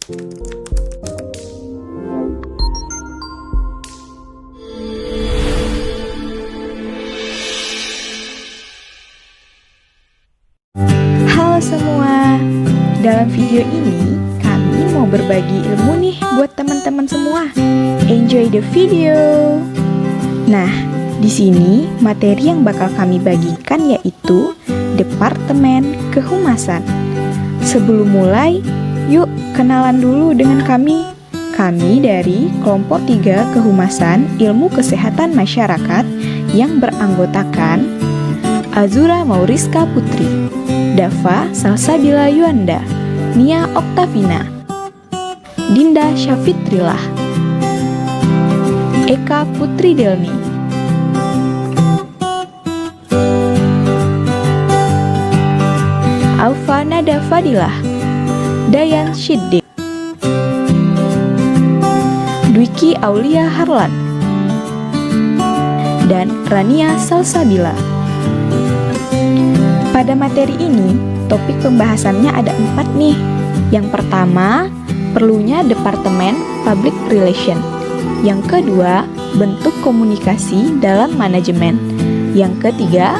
Halo semua, dalam video ini kami mau berbagi ilmu nih buat teman-teman semua. Enjoy the video. Nah, di sini materi yang bakal kami bagikan yaitu Departemen Kehumasan. Sebelum mulai, yuk kenalan dulu dengan kami. Kami dari kelompok 3 Kehumasan Ilmu Kesehatan Masyarakat yang beranggotakan Azura Mauriska Putri, Dava Salsabila Yuanda, Nia Oktavina, Dinda Syafitrilah, Eka Putri Delmi, Alfa Nada Fadilah, Dayan Shiddiq, Dwiki Aulia Harlan, dan Rania Salsabila. Pada materi ini, topik pembahasannya ada 4 nih. Yang pertama, perlunya Departemen Public Relation. Yang kedua, bentuk komunikasi dalam manajemen. Yang ketiga,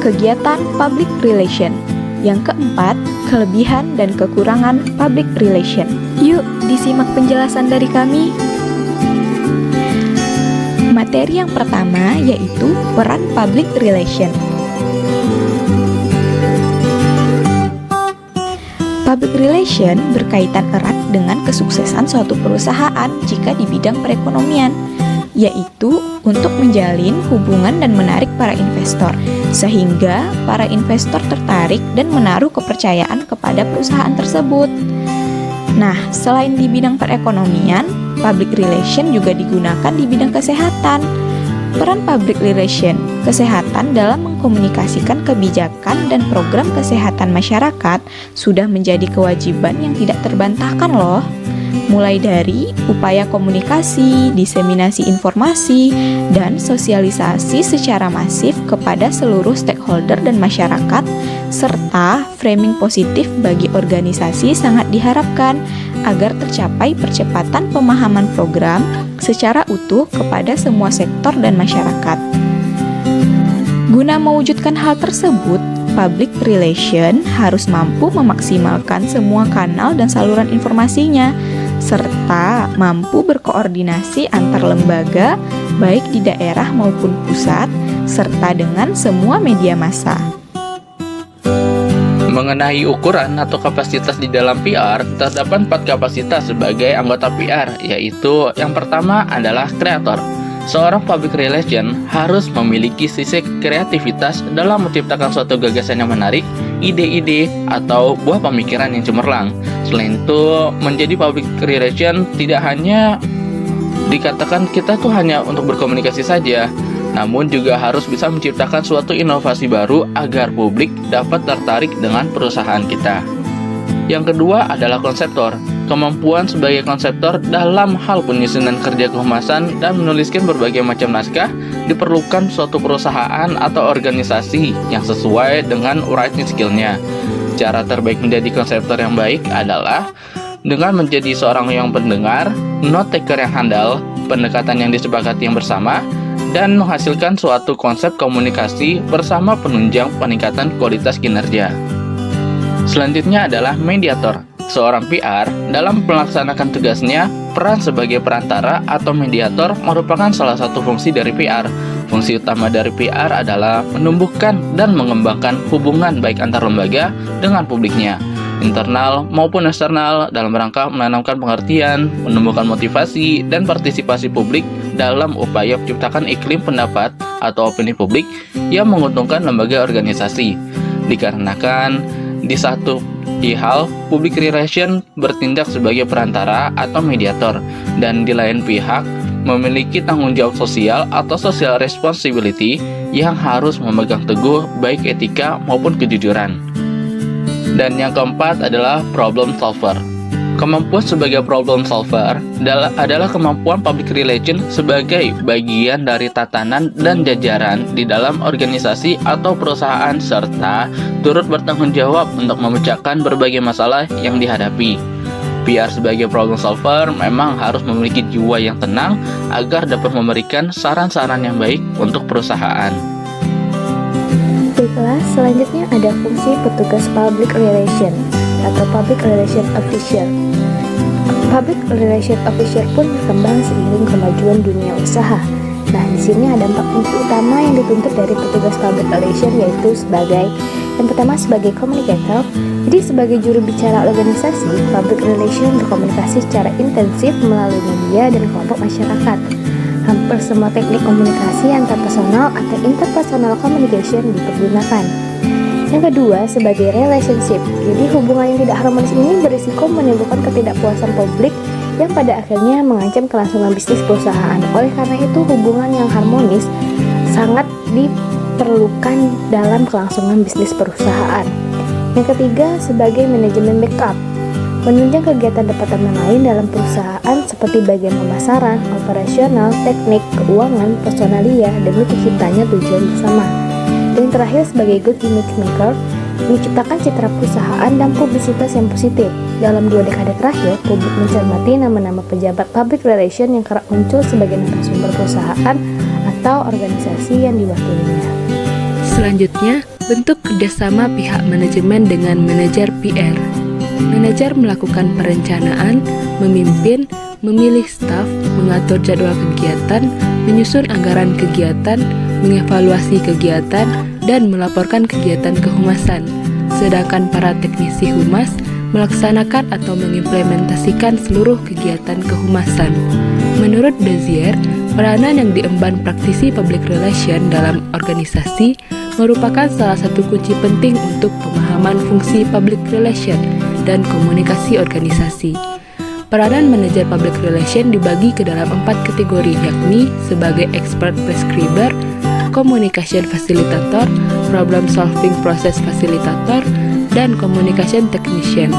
kegiatan public relation. Yang keempat, kelebihan dan kekurangan public relation. Yuk, disimak penjelasan dari kami. Materi yang pertama yaitu peran public relation. Public relation berkaitan erat dengan kesuksesan suatu perusahaan jika di bidang perekonomian, yaitu untuk menjalin hubungan dan menarik para investor, sehingga para investor tertarik dan menaruh kepercayaan kepada perusahaan tersebut. Nah, selain di bidang perekonomian, public relation juga digunakan di bidang kesehatan. Peran public relation kesehatan dalam mengkomunikasikan kebijakan dan program kesehatan masyarakat sudah menjadi kewajiban yang tidak terbantahkan loh. Mulai dari upaya komunikasi, diseminasi informasi, dan sosialisasi secara masif kepada seluruh stakeholder dan masyarakat, serta framing positif bagi organisasi sangat diharapkan agar tercapai percepatan pemahaman program secara utuh kepada semua sektor dan masyarakat. Guna mewujudkan hal tersebut, public relation harus mampu memaksimalkan semua kanal dan saluran informasinya, serta mampu berkoordinasi antar lembaga, baik di daerah maupun pusat, serta dengan semua media massa. Mengenai ukuran atau kapasitas di dalam PR, terdapat 4 kapasitas sebagai anggota PR, yaitu yang pertama adalah kreator. Seorang public relation harus memiliki sisi kreativitas dalam menciptakan suatu gagasan yang menarik, ide-ide, atau buah pemikiran yang cemerlang. Selain itu, menjadi public relation tidak hanya dikatakan kita tuh hanya untuk berkomunikasi saja, namun juga harus bisa menciptakan suatu inovasi baru agar publik dapat tertarik dengan perusahaan kita. Yang kedua adalah konseptor. Kemampuan sebagai konseptor dalam hal penyusunan kerja kehumasan dan menuliskan berbagai macam naskah diperlukan suatu perusahaan atau organisasi yang sesuai dengan writing skill-nya. Cara terbaik menjadi konseptor yang baik adalah dengan menjadi seorang yang pendengar, note taker yang handal, pendekatan yang disepakati yang bersama, dan menghasilkan suatu konsep komunikasi bersama penunjang peningkatan kualitas kinerja. Selanjutnya adalah mediator. Seorang PR dalam melaksanakan tugasnya, peran sebagai perantara atau mediator merupakan salah satu fungsi dari PR. Fungsi utama dari PR adalah menumbuhkan dan mengembangkan hubungan baik antar lembaga dengan publiknya, internal maupun eksternal, dalam rangka menanamkan pengertian, menumbuhkan motivasi, dan partisipasi publik dalam upaya menciptakan iklim pendapat atau opini publik yang menguntungkan lembaga organisasi. Dikarenakan di satu hal, public relation bertindak sebagai perantara atau mediator, dan di lain pihak memiliki tanggung jawab sosial atau social responsibility yang harus memegang teguh baik etika maupun kejujuran. Dan yang keempat adalah problem solver. Kemampuan sebagai problem solver adalah kemampuan public relation sebagai bagian dari tatanan dan jajaran di dalam organisasi atau perusahaan, serta turut bertanggung jawab untuk memecahkan berbagai masalah yang dihadapi. PR sebagai problem solver memang harus memiliki jiwa yang tenang agar dapat memberikan saran-saran yang baik untuk perusahaan. Baiklah, selanjutnya ada fungsi petugas public relation atau public relation officer. Public relation officer pun berkembang seiring kemajuan dunia usaha. Nah, di sini ada 4 fungsi utama yang dituntut dari petugas public relation, yaitu yang pertama sebagai communicator. Jadi sebagai juru bicara organisasi, public relation berkomunikasi secara intensif melalui media dan kelompok masyarakat. Hampir semua teknik komunikasi antar personal atau interpersonal communication dipergunakan. Yang kedua, sebagai relationship. Jadi hubungan yang tidak harmonis ini berisiko menimbulkan ketidakpuasan publik yang pada akhirnya mengancam kelangsungan bisnis perusahaan. Oleh karena itu, hubungan yang harmonis sangat diperlukan dalam kelangsungan bisnis perusahaan. Yang ketiga, sebagai manajemen backup. Menunjang kegiatan departemen lain dalam perusahaan seperti bagian pemasaran, operasional, teknik, keuangan, personalia, demi terciptanya tujuan bersama. Dan yang terakhir, sebagai good image maker, menciptakan citra perusahaan dan publisitas yang positif. Dalam 2 dekade terakhir, publik mencermati nama-nama pejabat public relation yang kerap muncul sebagai narasumber perusahaan atau organisasi yang diwakilinya. Selanjutnya, bentuk kerjasama pihak manajemen dengan manajer PR. Manajer melakukan perencanaan, memimpin, memilih staf, mengatur jadwal kegiatan, menyusun anggaran kegiatan, mengevaluasi kegiatan, dan melaporkan kegiatan kehumasan. Sedangkan para teknisi humas melaksanakan atau mengimplementasikan seluruh kegiatan kehumasan. Menurut Dozier, peranan yang diemban praktisi public relation dalam organisasi merupakan salah satu kunci penting untuk pemahaman fungsi public relation dan komunikasi organisasi. Peranan manajer public relation dibagi ke dalam 4 kategori, yakni sebagai expert prescriber, communication facilitator, problem solving process facilitator, dan communication technician.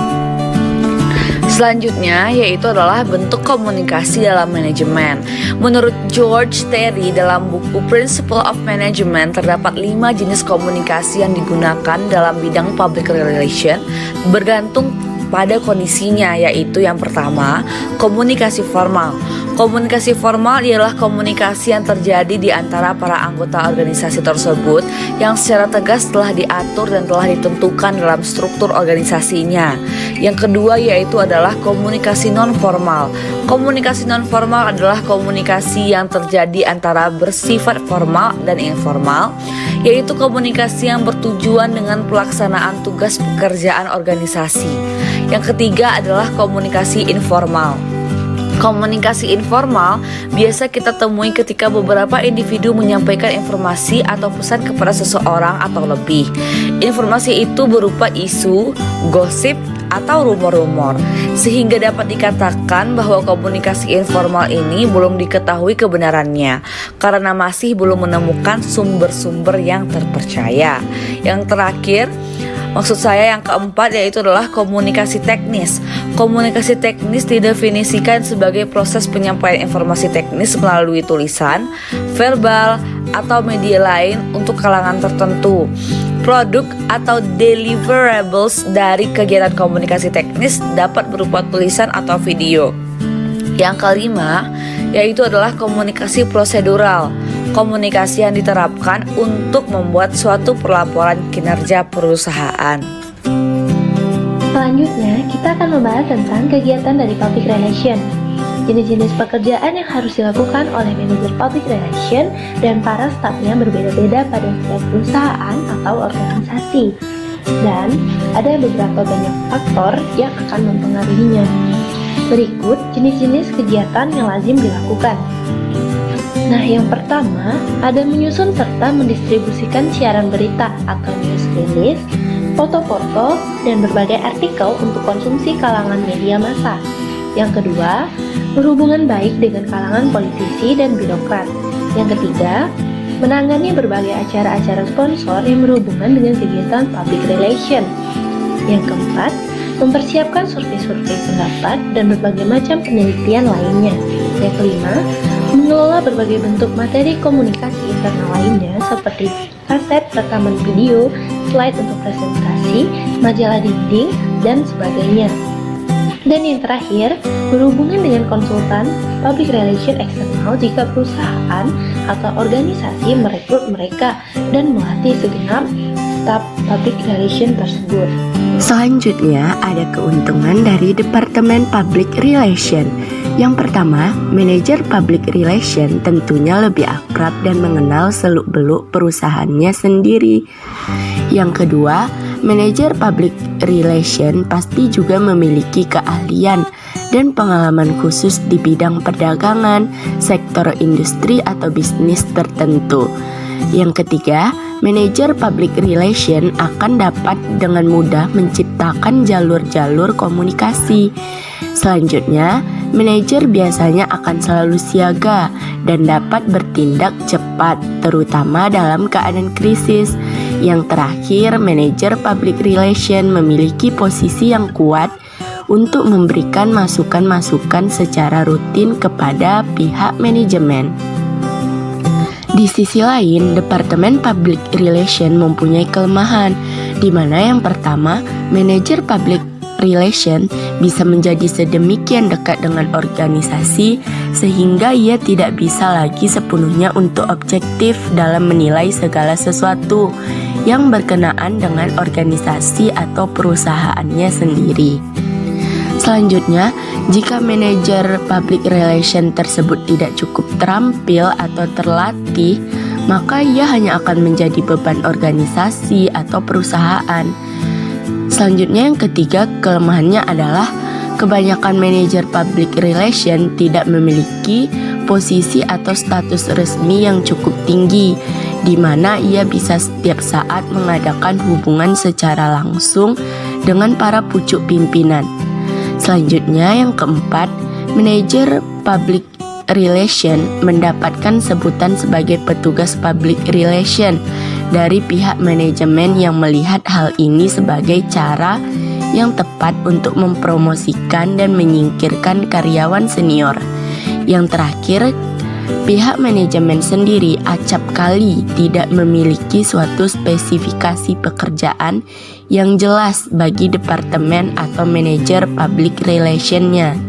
Selanjutnya yaitu adalah bentuk komunikasi dalam manajemen. Menurut George Terry dalam buku Principle of Management, terdapat 5 jenis komunikasi yang digunakan dalam bidang public relation bergantung pada kondisinya, yaitu yang pertama, komunikasi formal. Komunikasi formal ialah komunikasi yang terjadi di antara para anggota organisasi tersebut yang secara tegas telah diatur dan telah ditentukan dalam struktur organisasinya. Yang kedua yaitu adalah komunikasi non-formal. Komunikasi non-formal adalah komunikasi yang terjadi antara bersifat formal dan informal, yaitu komunikasi yang bertujuan dengan pelaksanaan tugas pekerjaan organisasi. Yang ketiga adalah komunikasi informal. Komunikasi informal biasa kita temui ketika beberapa individu menyampaikan informasi atau pesan kepada seseorang atau lebih. Informasi itu berupa isu, gosip, atau rumor-rumor, sehingga dapat dikatakan bahwa komunikasi informal ini belum diketahui kebenarannya karena masih belum menemukan sumber-sumber yang terpercaya. Yang terakhir, maksud saya yang keempat yaitu adalah komunikasi teknis. Komunikasi teknis didefinisikan sebagai proses penyampaian informasi teknis melalui tulisan, verbal, atau media lain untuk kalangan tertentu. Produk atau deliverables dari kegiatan komunikasi teknis dapat berupa tulisan atau video. Yang kelima yaitu adalah komunikasi prosedural. Komunikasi yang diterapkan untuk membuat suatu pelaporan kinerja perusahaan. Selanjutnya, kita akan membahas tentang kegiatan dari public relation. Jenis-jenis pekerjaan yang harus dilakukan oleh manajer public relation dan para stafnya berbeda-beda pada setiap perusahaan atau organisasi. Dan ada beberapa banyak faktor yang akan mempengaruhinya. Berikut jenis-jenis kegiatan yang lazim dilakukan. Nah, yang pertama, ada menyusun serta mendistribusikan siaran berita atau news release, foto-foto, dan berbagai artikel untuk konsumsi kalangan media massa. Yang kedua, berhubungan baik dengan kalangan politisi dan birokrat. Yang ketiga, menangani berbagai acara-acara sponsor yang berhubungan dengan kegiatan public relation. Yang keempat, mempersiapkan survei-survei pendapat dan berbagai macam penelitian lainnya. Yang kelima, mengelola berbagai bentuk materi komunikasi internal lainnya seperti kaset, rekaman video, slide untuk presentasi, majalah dinding, dan sebagainya. Dan yang terakhir, berhubungan dengan konsultan public relation eksternal jika perusahaan atau organisasi merekrut mereka dan melatih segenap staf public relation tersebut. Selanjutnya, ada keuntungan dari Departemen Public Relation. Yang pertama, manajer public relation tentunya lebih akrab dan mengenal seluk-beluk perusahaannya sendiri. Yang kedua, manajer public relation pasti juga memiliki keahlian dan pengalaman khusus di bidang perdagangan, sektor industri atau bisnis tertentu. Yang ketiga, manajer public relation akan dapat dengan mudah menciptakan jalur-jalur komunikasi. Selanjutnya, manajer biasanya akan selalu siaga dan dapat bertindak cepat, terutama dalam keadaan krisis. Yang terakhir, manajer public relation memiliki posisi yang kuat untuk memberikan masukan-masukan secara rutin kepada pihak manajemen. Di sisi lain, Departemen Public Relation mempunyai kelemahan, di mana yang pertama, manajer public relation bisa menjadi sedemikian dekat dengan organisasi sehingga ia tidak bisa lagi sepenuhnya untuk objektif dalam menilai segala sesuatu yang berkenaan dengan organisasi atau perusahaannya sendiri. Selanjutnya, jika manajer public relation tersebut tidak cukup terampil atau terlatih, maka ia hanya akan menjadi beban organisasi atau perusahaan. Selanjutnya yang ketiga, kelemahannya adalah kebanyakan manajer public relation tidak memiliki posisi atau status resmi yang cukup tinggi, di mana ia bisa setiap saat mengadakan hubungan secara langsung dengan para pucuk pimpinan. Selanjutnya yang keempat, manajer public relation mendapatkan sebutan sebagai petugas public relation dari pihak manajemen yang melihat hal ini sebagai cara yang tepat untuk mempromosikan dan menyingkirkan karyawan senior. Yang terakhir, pihak manajemen sendiri acap kali tidak memiliki suatu spesifikasi pekerjaan yang jelas bagi departemen atau manajer public relation-nya.